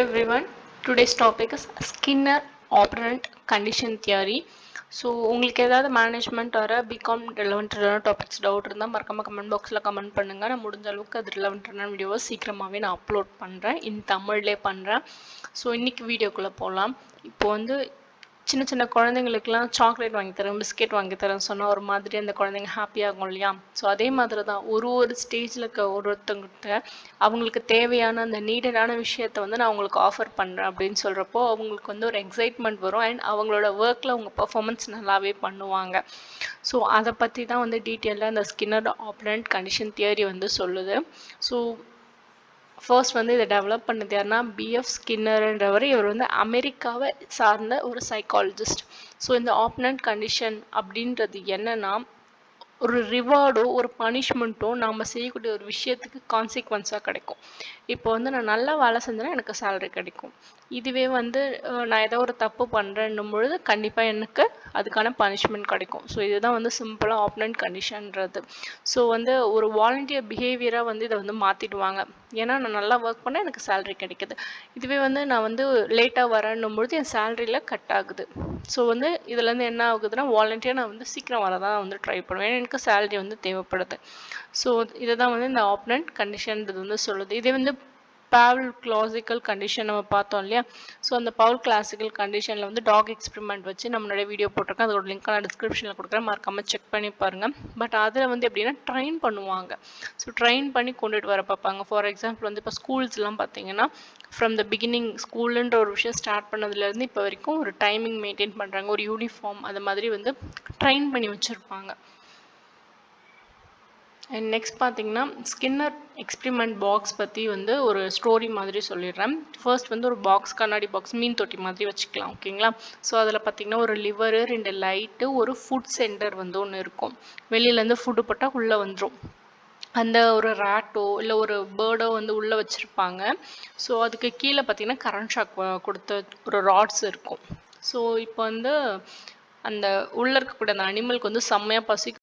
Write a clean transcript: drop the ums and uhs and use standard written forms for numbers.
everyone. Today's topic is Skinner operant condition theory. So உங்களுக்கு ஏதாவது management வர BCom ரிலவெண்ட்டான topics doubt இருந்தால் மறக்காம கமெண்ட் பாக்ஸில் கமெண்ட் பண்ணுங்கள். நான் முடிஞ்ச அளவுக்கு அது ரிலவெண்ட்டான வீடியோவை சீக்கிரமாகவே நான் அப்லோட் பண்ணுறேன், தமிழ்லேயே பண்ணுறேன். ஸோ இன்றைக்கி வீடியோக்குள்ளே போகலாம். இப்போ வந்து சின்ன சின்ன குழந்தைங்களுக்குலாம் சாக்லேட் வாங்கி தரேன், பிஸ்கெட் வாங்கி தரேன் சொன்னால் ஒரு மாதிரி அந்த குழந்தைங்க ஹாப்பியாகும் இல்லையா? ஸோ அதே மாதிரி தான் ஒரு ஸ்டேஜில் இருக்க ஒருத்தங்கிட்ட அவங்களுக்கு தேவையான அந்த நீடடான விஷயத்த வந்து நான் அவங்களுக்கு ஆஃபர் பண்ணுறேன் அப்படின்னு சொல்கிறப்போ அவங்களுக்கு வந்து ஒரு எக்ஸைட்மெண்ட் வரும் அண்ட் அவங்களோட ஒர்க்கில் அவங்க பர்ஃபார்மன்ஸ் நல்லாவே பண்ணுவாங்க. ஸோ அதை பற்றி தான் வந்து டீட்டெயிலாக அந்த ஸ்கின்னர் ஆப்பரண்ட் கண்டிஷன் தியரி வந்து சொல்லுது. ஸோ ஃபர்ஸ்ட் வந்து இதை டெவலப் பண்ணது யாருன்னா பிஎஃப் ஸ்கின்னர்ன்றவர். இவர் வந்து அமெரிக்காவை சார்ந்த ஒரு சைக்காலஜிஸ்ட். ஸோ இந்த ஆப்பரண்ட் கண்டிஷன் அப்படின்றது என்னன்னா, ஒரு ரிவார்டோ ஒரு பனிஷ்மெண்ட்டோ நம்ம செய்யக்கூடிய ஒரு விஷயத்துக்கு கான்சிக்வன்ஸாக கிடைக்கும். இப்போ வந்து நான் நல்லா வேலை செஞ்சேன்னா எனக்கு சேலரி கிடைக்கும். இதுவே வந்து நான் ஏதோ ஒரு தப்பு பண்ணுறேன்னும் பொழுது கண்டிப்பாக எனக்கு அதுக்கான பனிஷ்மெண்ட் கிடைக்கும். ஸோ இதுதான் வந்து சிம்பிளாக ஆப்பரண்ட் கண்டிஷன்றது. ஸோ வந்து ஒரு வாலண்டியர் பிஹேவியராக வந்து இதை வந்து மாற்றிடுவாங்க. ஏன்னா நான் நல்லா ஒர்க் பண்ணால் எனக்கு சேலரி கிடைக்குது. இதுவே வந்து நான் வந்து லேட்டாக வரேன்னும் பொழுது என் சேலரியில் கட் ஆகுது. ஸோ வந்து இதுலேருந்து என்ன ஆகுதுன்னா வாலண்டியராக நான் வந்து சீக்கிரம் வரதான் வந்து ட்ரை பண்ணுவேன், எனக்கு சேலரி வந்து தேவைப்படுது. ஸோ இதை தான் வந்து இந்த ஆப்பரண்ட் கண்டிஷன்றது வந்து சொல்லுது. இதே வந்து பவுல் கிளாசிக்கல் கண்டிஷன் நம்ம பார்த்தோம் இல்லையா? ஸோ அந்த பவுல் கிளாசிக்கல் கண்டிஷனில் வந்து டாக் எக்ஸ்பெரிமெண்ட் வச்சு நம்மளோட வீடியோ போட்டிருக்கேன், அதோட லிங்க் நான் டிஸ்கிரிப்ஷனில் கொடுக்குறேன், மறக்காமல் செக் பண்ணி பாருங்கள். பட் அதில் வந்து எப்படின்னா ட்ரெயின் பண்ணுவாங்க. ஸோ ட்ரெயின் பண்ணி கொண்டுட்டு வர பார்ப்பாங்க. ஃபார் எக்ஸாம்பிள் வந்து இப்போ ஸ்கூல்ஸ்லாம் பார்த்தீங்கன்னா ஃப்ரம் த பிகினிங் ஸ்கூலுன்ற ஒரு விஷயம் ஸ்டார்ட் பண்ணதுலேருந்து இப்போ வரைக்கும் ஒரு டைமிங் மெயின்டைன் பண்ணுறாங்க, ஒரு யூனிஃபார்ம் அது மாதிரி வந்து ட்ரெயின் பண்ணி வச்சுருப்பாங்க. அண்ட் நெக்ஸ்ட் பார்த்தீங்கன்னா ஸ்கின்னர் எக்ஸ்பிரிமெண்ட் பாக்ஸ் பற்றி வந்து ஒரு ஸ்டோரி மாதிரி சொல்லிடுறேன். ஃபர்ஸ்ட் வந்து ஒரு பாக்ஸ், கண்ணாடி பாக்ஸ், மீன் தொட்டி மாதிரி வச்சுக்கலாம், ஓகேங்களா? ஸோ அதில் பார்த்தீங்கன்னா ஒரு லிவரு, 2 லைட்டு, ஒரு ஃபுட் சென்டர் வந்து ஒன்று இருக்கும். வெளியிலேருந்து ஃபுட்டு போட்டால் உள்ளே வந்துடும். அந்த ஒரு ரேட்டோ இல்லை ஒரு பேர்டோ வந்து உள்ளே வச்சுருப்பாங்க. ஸோ அதுக்கு கீழே பார்த்தீங்கன்னா கரண்ட் ஷாக் கொடுத்த ஒரு ராட்ஸ் இருக்கும். ஸோ இப்போ வந்து அந்த உள்ளே இருக்கக்கூடிய அந்த அனிமலுக்கு வந்து செம்மையாக பசிக்கும்.